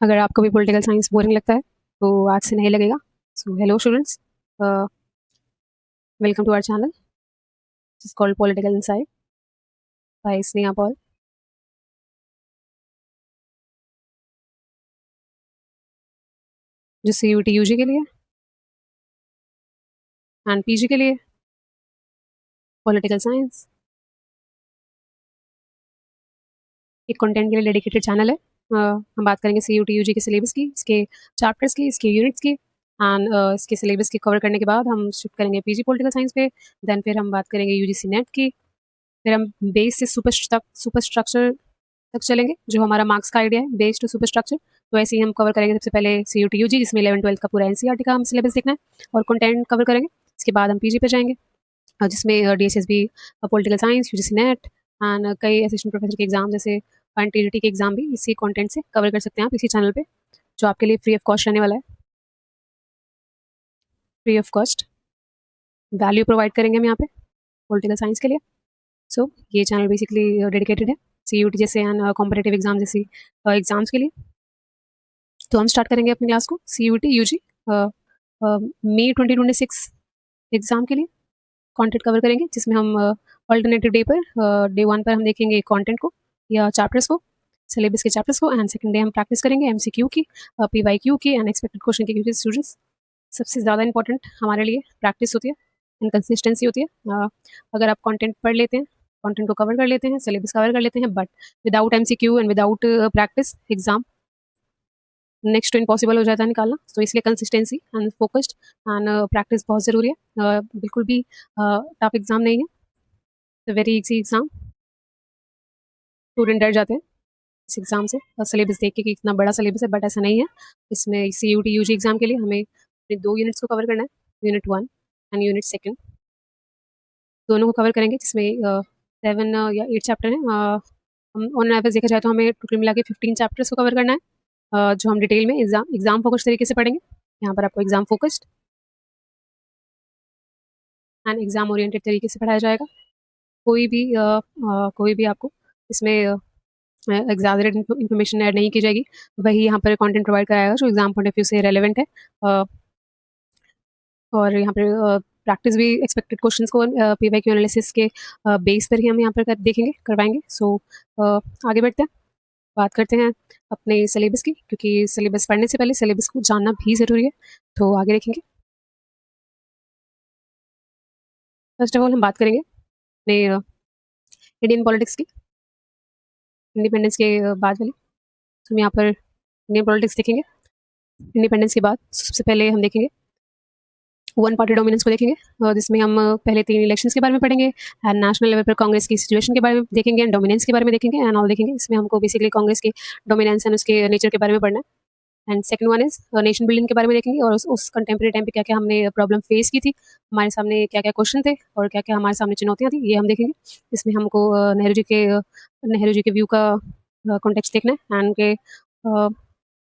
अगर आपको भी पॉलिटिकल साइंस बोरिंग लगता है तो आज से नहीं लगेगा। So hello students, welcome to our channel is called political inside by Sneha Paul. जो CUT UG के लिए एंड PG के लिए पॉलिटिकल साइंस एक कंटेंट के लिए डेडिकेटेड चैनल है। हम बात करेंगे CUT UG के सिलेबस की, इसके चैप्टर्स की, इसके यूनिट्स की एंड इसके सिलेबस की कवर करने के बाद हम शिफ्ट करेंगे PG पॉलिटिकल साइंस पे। देन फिर हम बात करेंगे UGC नेट की। फिर हम बेस से सुपर स्ट्रक्चर तक चलेंगे, जो हमारा मार्क्स का आइडिया है, बेस टू सुपर स्ट्रक्चर। तो ऐसे ही हम कवर करेंगे सबसे पहले CUT UG, जिसमें 11-12 का पूरा NCERT का हम सिलेबस देखना है और कंटेंट कवर करेंगे। इसके बाद हम PG पे जाएंगे, जिसमें DSSB, political science, UGC net and कई असिस्टेंट प्रोफेसर के एग्जाम जैसे TDT के एग्जाम भी इसी कंटेंट से कवर कर सकते हैं आप इसी चैनल पे, जो आपके लिए फ्री ऑफ कॉस्ट रहने वाला है। Free of cost value provide करेंगे हम यहाँ पे पॉलिटिकल साइंस के लिए। सो ये चैनल बेसिकली डेडिकेटेड है CUT जैसे एंड कॉम्पिटेटिव एग्जाम जैसी एग्जाम्स के लिए। तो हम स्टार्ट करेंगे अपनी क्लास को CUT UG मई 2026 एग्जाम के लिए कंटेंट कवर करेंगे, जिसमें हम ऑल्टरनेटिव डे पर डे 1 पर हम देखेंगे कंटेंट को या चैप्टर्स को, सिलेबस के चैप्टर्स को, एंड सेकंड डे हम प्रैक्टिस करेंगे MCQ की, PYQ की एंड एक्सपेक्टेड क्वेश्चन की, क्योंकि स्टूडेंट्स सबसे ज़्यादा इंपॉर्टेंट हमारे लिए प्रैक्टिस होती है एंड कंसिस्टेंसी होती है। अगर आप कंटेंट पढ़ लेते हैं, कंटेंट को कवर कर लेते हैं, सिलेबस कवर कर लेते हैं, but without MCQ and without practice exam next to impossible हो जाता है निकालना। तो इसलिए consistency and focused and practice बहुत ज़रूरी है। बिल्कुल भी टफ एग्जाम नहीं है, वेरी इजी एग्जाम। स्टूडेंट डर जाते हैं इस एग्जाम से और सिलेबस देख के कि इतना बड़ा सिलेबस है, बट ऐसा नहीं है। इसमें CUT UG एग्जाम के लिए हमें अपने 2 यूनिट्स को कवर करना है, यूनिट 1 एंड यूनिट 2 दोनों को कवर करेंगे, जिसमें 7 या 8 चैप्टर हैं। हम ऑन एवरेज देखा जाए तो हमें टोटल मिला के 15 चैप्टर्स को कवर करना है, जो हम डिटेल में एग्जाम फोकस्ड तरीके से पढ़ेंगे। यहाँ पर आपको exam focused and exam oriented तरीके से पढ़ाया जाएगा। कोई भी आपको इसमें एग्जैजरेट इन्फॉर्मेशन ऐड नहीं की जाएगी, वही यहाँ पर कंटेंट प्रोवाइड कराएगा जो एग्जाम पॉइंट ऑफ व्यू से रेलेवेंट है। और यहाँ पर प्रैक्टिस भी एक्सपेक्टेड क्वेश्चंस को PYQ एनालिसिस के बेस पर ही हम यहाँ पर देखेंगे, करवाएंगे। सो आगे बढ़ते हैं, बात करते हैं अपने सिलेबस की, क्योंकि सिलेबस पढ़ने से पहले सिलेबस को जानना भी ज़रूरी है। तो आगे देखेंगे। फर्स्ट ऑफ ऑल हम बात करेंगे अपने इंडियन पॉलिटिक्स की, इंडिपेंडेंस के बाद वाली। तो हम यहाँ पर इंडियन पॉलिटिक्स देखेंगे। इंडिपेंडेंस के बाद सबसे पहले हम देखेंगे वन पार्टी डोमिनेंस को देखेंगे, जिसमें हम पहले 3 इलेक्शंस के बारे में पढ़ेंगे एंड नेशनल लेवल पर कांग्रेस की सिचुएशन के बारे में देखेंगे एंड डोमिनेंस के बारे में देखेंगे एंड ऑल देखेंगे। इसमें हमको बेसिकली कांग्रेस के डोमिनेंस एंड उसके नेचर के बारे में पढ़ना है। And second one is nation building के बारे में देखेंगे और उस कंटेम्प्रेरी टाइम पे क्या क्या हमने प्रॉब्लम फेस की थी, हमारे सामने क्या क्या क्वेश्चन थे और क्या क्या हमारे सामने चुनौतियाँ थी, ये हम देखेंगे। इसमें हमको नेहरू जी के व्यू का कॉन्टेक्स्ट देखना है एंड के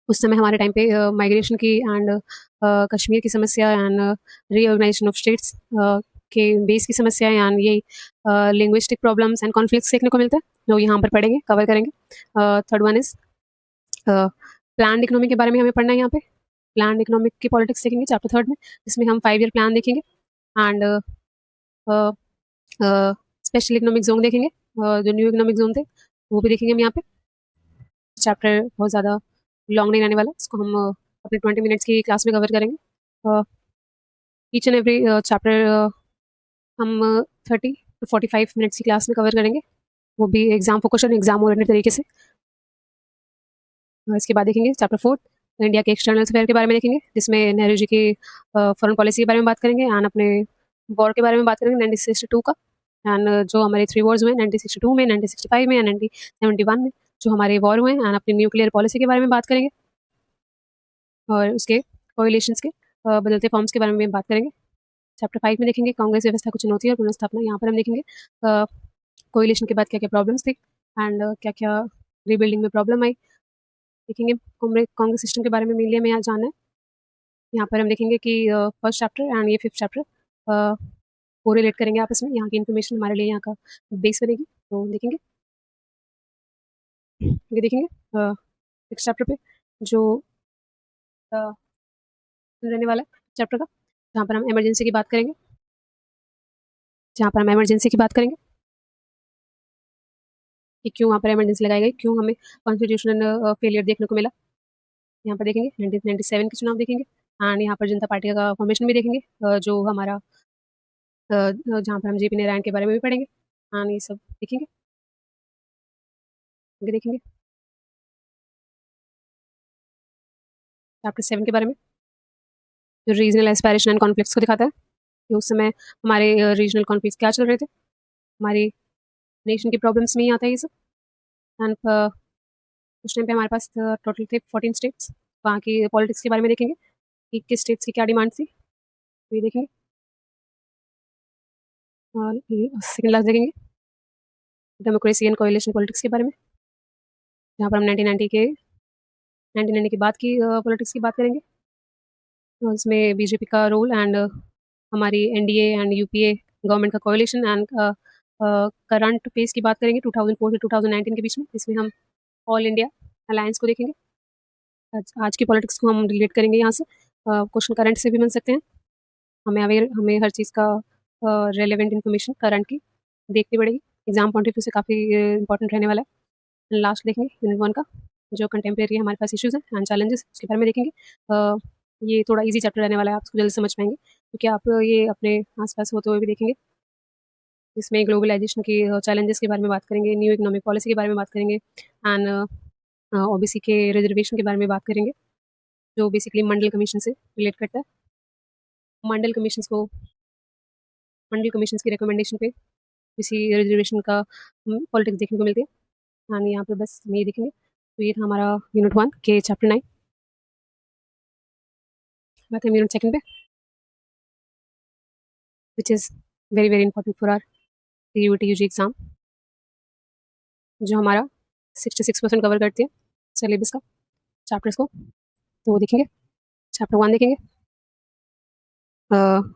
उस समय हमारे टाइम पे माइग्रेशन की एंड कश्मीर की समस्या एंड रीऑर्गेनाइजेशन ऑफ स्टेट्स के बेस की समस्या एंड ये लिंग्विस्टिक प्रॉब्लम्स एंड कॉन्फ्लिक्ट्स देखने को मिलता है, जो यहाँ पर पढ़ेंगे, कवर करेंगे। Third one is plan economy के बारे में हमें पढ़ना है। यहाँ पे प्लान इकोनॉमिक की पॉलिटिक्स देखेंगे चैप्टर 3 में, जिसमें हम 5 ईयर प्लान देखेंगे एंड स्पेशल इकोनॉमिक जोन देखेंगे, जो न्यू इकोनॉमिक जोन थे वो भी देखेंगे हम यहाँ पे। चैप्टर बहुत ज़्यादा लॉन्ग नहीं रहने वाला, इसको हम अपने 20 मिनट्स की क्लास में कवर करेंगे। ईच एंड एवरी चैप्टर हम 30 to 45 मिनट्स की क्लास में कवर करेंगे, वो भी एग्जाम फोकस और एग्जाम ओरिएंटेड तरीके से। इसके बाद देखेंगे चैप्टर 4 इंडिया के एक्सटर्नल अफेयर के बारे में देखेंगे, जिसमें नेहरू जी की फॉरेन पॉलिसी के बारे में बात करेंगे एंड अपने वॉर के बारे में बात करेंगे 1962 का एंड जो हमारे 3 वॉर्स हुए 1962 में, 1965 में एंड 1971 में, जो हमारे वॉर हुए एंड अपनी न्यूक्लियर पॉलिसी के बारे में बात करेंगे और उसके कोरिलेशंस के बदलते फॉर्म्स के बारे में बात करेंगे। चैप्टर 5 में देखेंगे कांग्रेस व्यवस्था को चुनौती और पुनर्स्थापना, यहाँ पर हम देखेंगे कोरिलेशन के बाद क्या क्या प्रॉब्लम्स थे एंड क्या क्या रीबिल्डिंग में प्रॉब्लम आई, देखेंगे। कांग्रेस सिस्टम के बारे में मेनली हमें यहाँ जानना है। यहाँ पर हम देखेंगे कि फर्स्ट चैप्टर एंड ये 5th चैप्टर को रिलेट करेंगे आपस में, यहाँ की इन्फॉर्मेशन हमारे लिए यहाँ का बेस बनेगी। तो देखेंगे, ये देखेंगे 6th चैप्टर पे जो अ, रहने वाला है चैप्टर का, जहाँ पर हम इमरजेंसी की बात करेंगे, कि क्यों वहाँ पर इमरजेंसी लगाई गई, क्यों हमें कॉन्स्टिट्यूशनल फेलियर देखने को मिला। यहाँ पर देखेंगे 1997 के चुनाव देखेंगे एंड यहाँ पर जनता पार्टी का फॉर्मेशन भी देखेंगे, जो हमारा जहाँ पर हम जेपी नारायण के बारे में भी पढ़ेंगे एंड ये सब देखेंगे, आगे देखेंगे चैप्टर 7 के बारे में, जो रीजनल एस्पायरेशन एंड कॉन्फ्लिक्ट्स को दिखाता है कि उस समय हमारे रीजनल कॉन्फ्लिक्ट्स क्या चल रहे थे, हमारी नेशन की प्रॉब्लम्स में ही आता है ये सब। एंड उस टाइम पे हमारे पास टोटल थे 14 स्टेट्स, वहाँ की पॉलिटिक्स के बारे में देखेंगे कि किस स्टेट्स की क्या डिमांड थी, तो ये देखेंगे। और सेकेंड लास्ट देखेंगे डेमोक्रेसी एंड कोएलिशन पॉलिटिक्स के बारे में, जहाँ पर हम 1990 के बाद की पॉलिटिक्स की बात करेंगे, और इसमें बीजेपी का रोल एंड हमारी एनडीए एंड यूपीए गवर्नमेंट का कोएलिशन एंड करंट फेज की बात करेंगे 2004 से 2019 के बीच में, इसमें हम ऑल इंडिया अलायंस को देखेंगे। आज की पॉलिटिक्स को हम रिलेट करेंगे यहाँ से, क्वेश्चन करंट से भी बन सकते हैं, हमें हर चीज़ का रेलेवेंट इन्फॉर्मेशन करंट की देखनी पड़ेगी, एग्जाम पॉइंट ऑफ व्यू से काफ़ी इंपॉर्टेंट रहने वाला है। लास्ट देखेंगे यूनिट 1 का, जो कंटेम्प्रेरी हमारे पास इश्यूज़ हैं एंड चैलेंजेस, उसके बारे में देखेंगे। ये थोड़ा इजी चैप्टर रहने वाला है, आप इसको जल्दी समझ पाएंगे क्योंकि आप ये अपने आसपास होते हुए भी देखेंगे। इसमें ग्लोबलाइजेशन की चैलेंजेस के बारे में बात करेंगे, न्यू इकोनॉमिक पॉलिसी के बारे में बात करेंगे एंड ओबीसी के रिजर्वेशन के बारे में बात करेंगे, जो बेसिकली मंडल कमीशन से रिलेट करता है। मंडल कमीशन को मंडल कमीशन की रिकमेंडेशन पे किसी रिजर्वेशन का पॉलिटिक्स देखने को मिलती है एंड यहाँ पे बस हम ये देखेंगे। तो ये था हमारा यूनिट 1 के चैप्टर 9। बात है यूनिट 2 पे, which is very very important for our UT UG exam, जो हमारा 66% कवर करती है सिलेबस का चैप्टर्स को। तो वो देखेंगे, चैप्टर 1 देखेंगे,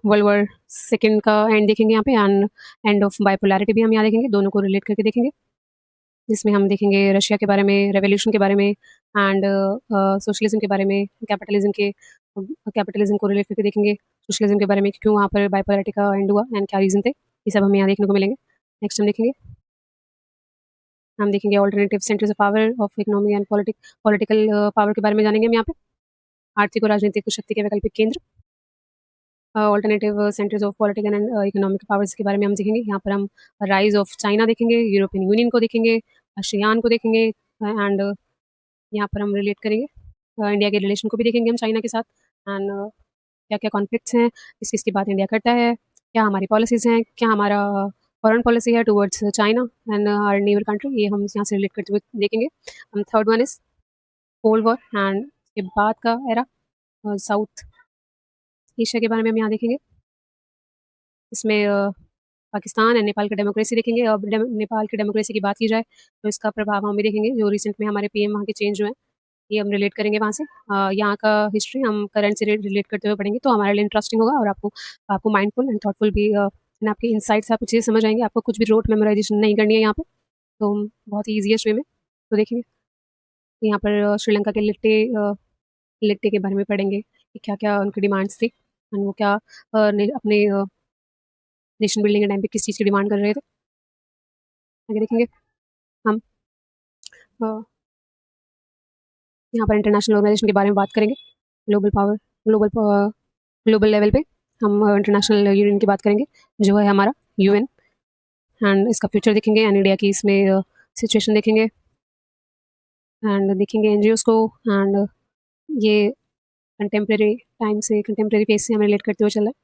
वर्ल्ड वॉर सेकेंड का एंड देखेंगे यहाँ पे एंड एंड ऑफ बाइपोलैरिटी भी हम यहाँ देखेंगे, दोनों को रिलेट करके देखेंगे, जिसमें हम देखेंगे रशिया के बारे में, रेवोल्यूशन के बारे में एंड सोशलिज्म के बारे में, कैपिटलिज्म को रिलेट करके देखेंगे, सोशलिज्म के बारे में क्यों वहाँ पर बाइपोलैरिटी का एंड हुआ एंड क्या रीज़न थे, ये सब हमें यहाँ देखने को मिलेंगे। नेक्स्ट हम देखेंगे alternative centres of power of economy and political power के बारे में जानेंगे हम यहाँ पे, आर्थिक और राजनीतिक शक्ति के वैकल्पिक केंद्र, alternative centres of political and economic powers के बारे में हम देखेंगे। यहाँ पर हम राइज ऑफ चाइना देखेंगे, यूरोपियन यूनियन को देखेंगे, आसियान को देखेंगे एंड यहाँ पर हम रिलेट करेंगे इंडिया के रिलेशन को भी देखेंगे हम चाइना के साथ एंड क्या क्या कॉन्फ्लिक्ट्स हैं, किस किस की बात इंडिया करता है, क्या हमारी पॉलिसीज़ हैं, क्या हमारा फॉरेन पॉलिसी है towards China and our neighbour country, ये हम यहाँ से रिलेट करते हुए देखेंगे। हम third one is cold war and के बाद का एरा, साउथ एशिया के बारे में हम यहाँ देखेंगे। इसमें पाकिस्तान एंड नेपाल की डेमोक्रेसी देखेंगे। अब नेपाल की डेमोक्रेसी की बात की जाए तो इसका प्रभाव हम भी देखेंगे, जो रिसेंट में हमारे पीएम वहाँ के चेंज हुए हैं, ये हम रिलेट करेंगे वहाँ से। यहाँ का हिस्ट्री हम करंट से रिलेट करते हुए पढ़ेंगे, तो हमारे लिए इंटरेस्टिंग होगा और आपको आपको माइंडफुल एंड थॉटफुल भी एंड आपके इनसाइट्स आपको चीज़ें समझ आएंगे, आपको कुछ भी रोट मेमोराइजेशन नहीं करनी है यहाँ पे, तो बहुत ही ईजीएस्ट वे में तो देखेंगे। यहाँ पर श्रीलंका के लिट्टे के बारे में पढ़ेंगे कि क्या क्या उनकी डिमांड्स थी एंड वो क्या अपने नेशन बिल्डिंग के टाइम पे किस चीज़ की डिमांड कर रहे थे, आगे देखेंगे हम। अ, यहाँ पर इंटरनेशनल ऑर्गेनाइजेशन के बारे में बात करेंगे, global power global global level पे हम इंटरनेशनल यूनियन की बात करेंगे, जो है हमारा यूएन एंड इसका फ्यूचर देखेंगे एंड इंडिया की इसमें सिचुएशन देखेंगे एंड देखेंगे एनजीओस को एंड ये कंटेम्प्रेरी टाइम से कंटेम्प्रेरी फेज से हमें रिलेट करते हुए चल रहा है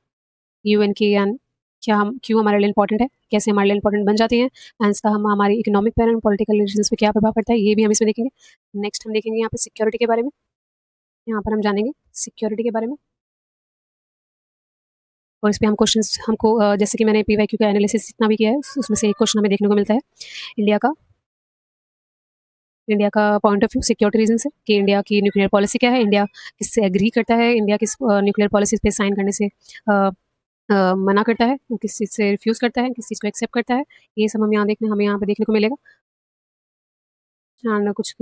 यूएन की एंड क्या हम क्यों हमारे लिए इंपॉर्टेंट है, कैसे हमारे लिए इंपॉर्टेंट बन जाती हैं एंड इसका हम हमारी इकोनॉमिक पर एंड पॉलिटिकल रिलेशंस पे क्या प्रभाव पड़ता है, ये भी हम इसमें देखेंगे। नेक्स्ट हम देखेंगे यहाँ पे सिक्योरिटी के बारे में, यहाँ पर हम जानेंगे सिक्योरिटी के बारे में और इस पे हम क्वेश्चंस हमको जैसे कि मैंने पीवाईक्यू का एनालिसिस जितना भी किया है उसमें से एक क्वेश्चन हमें देखने को मिलता है इंडिया का इंडिया का point of view security reason से कि इंडिया की न्यूक्लियर पॉलिसी क्या है, इंडिया किससे एग्री करता है, इंडिया किस न्यूक्लियर पॉलिसी पे साइन करने से मना करता है, किस चीज़ से रिफ्यूज़ करता है, किस चीज़ को एक्सेप्ट करता है, ये सब हमें यहाँ पे देखने को मिलेगा। एंड कुछ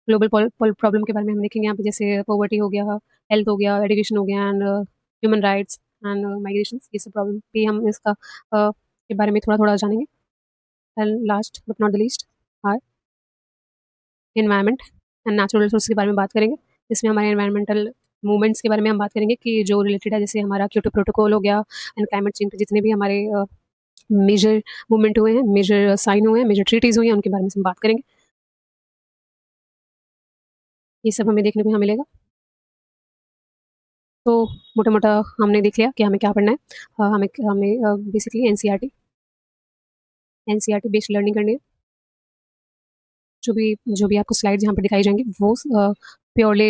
ग्लोबल प्रॉब्लम के बारे में हम देखेंगे यहाँ पे, जैसे पॉवर्टी हो गया, हेल्थ हो गया, एजुकेशन हो गया and human rights and migration, ये सब प्रॉब्लम भी हम इसका के बारे में थोड़ा-थोड़ा जानेंगे। And last but not the least our environment and natural resource के बारे में बात करेंगे। इसमें हमारे एनवायरमेंटल मूवमेंट्स के बारे में हम बात करेंगे कि जो रिलेटेड है, जैसे हमारा क्योटो प्रोटोकॉल हो गया एंड क्लाइमेट चेंज पे जितने भी हमारे मेजर मूवमेंट हुए हैं, मेजर साइन हुए हैं, मेजर ट्रीटीज़ हुई हैं, उनके बारे में हम बात करेंगे। ये सब हमें देखने को यहाँ मिलेगा। तो मोटा-मोटा हमने देख लिया कि हमें क्या पढ़ना है। हमें हमें बेसिकली एनसीईआरटी बेस्ड लर्निंग करनी है। जो भी आपको स्लाइड्स यहाँ पर दिखाई जाएँगी वो प्योरली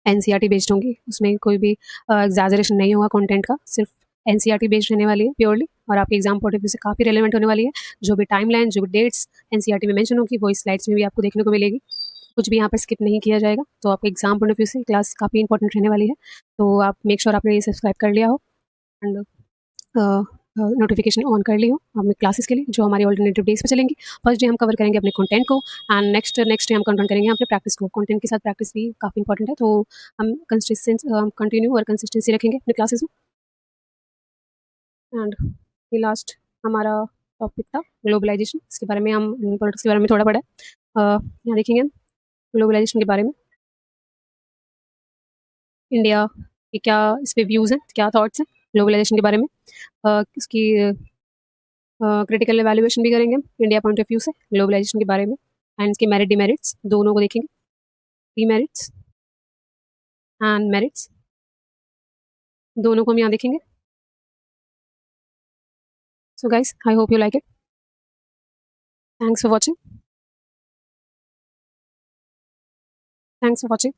एनसीईआरटी बेस्ड होंगी। उसमें कोई भी एग्ज़ैजरेशन नहीं होगा कंटेंट का, सिर्फ एनसीईआरटी बेस्ड रहने वाली है प्योरली, और आपके एग्ज़ाम पॉइंट ऑफ व्यू से काफ़ी रिलेवेंट होने वाली है। जो भी टाइमलाइन, जो भी डेट्स एनसीईआरटी में मेंशन होगी, वो इस स्लाइड्स में भी आपको देखने को मिलेगी। कुछ भी यहाँ पर स्किप नहीं किया जाएगा, तो आपके एग्ज़ाम पॉइंट ऑफ व्यू से क्लास काफ़ी इंपॉर्टेंट रहने वाली है। तो आप मेक श्योर आपने ये सब्सक्राइब कर लिया हो एंड नोटिफिकेशन ऑन कर ली हो अपने क्लासेस के लिए, जो हमारी ऑल्टरनेटिव डेज पे चलेंगी। फर्स्ट डे हम कवर करेंगे अपने कंटेंट को एंड नेक्स्ट डे हम कंटेंट करेंगे अपने प्रैक्टिस को। कंटेंट के साथ प्रैक्टिस भी काफ़ी इंपॉर्टेंट है, तो हम कंटिन्यू और कंसिस्टेंसी रखेंगे अपने क्लासेस में। एंड ये लास्ट हमारा टॉपिक था ग्लोबलाइजेशन। इसके बारे में हम पॉलिटिक्स के बारे में थोड़ा पढ़ा है। यहाँ देखेंगे ग्लोबलाइजेशन के बारे में, इंडिया के क्या इस पे व्यूज़ हैं, क्या थॉट्स हैं ग्लोबलाइजेशन के बारे में। इसकी क्रिटिकल एवैल्यूएशन भी करेंगे हम इंडिया पॉइंट ऑफ व्यू से ग्लोबलाइजेशन के बारे में, एंड इसके मेरिट डिमेरिट्स दोनों को देखेंगे, डीमेरिट्स एंड मेरिट्स दोनों को हम यहाँ देखेंगे। So guys, I hope you like it. Thanks for watching. Thanks for watching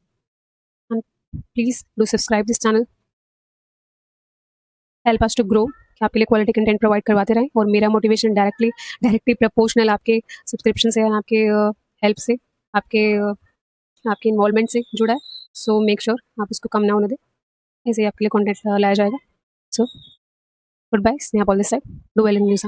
and please do subscribe this channel, help us to grow, कि आपके लिए क्वालिटी कंटेंट प्रोवाइड करवाते रहें। और मेरा मोटिवेशन डायरेक्टली प्रोपोर्शनल आपके सब्सक्रिप्शन से, आपके हेल्प से, आपके आपके इन्वॉल्वमेंट से जुड़ा है। सो मेक श्योर आप इसको कम ना होने दें, ऐसे ही आपके लिए कंटेंट लाया जाएगा। So goodbye, Sneha Paul this side, do well in news.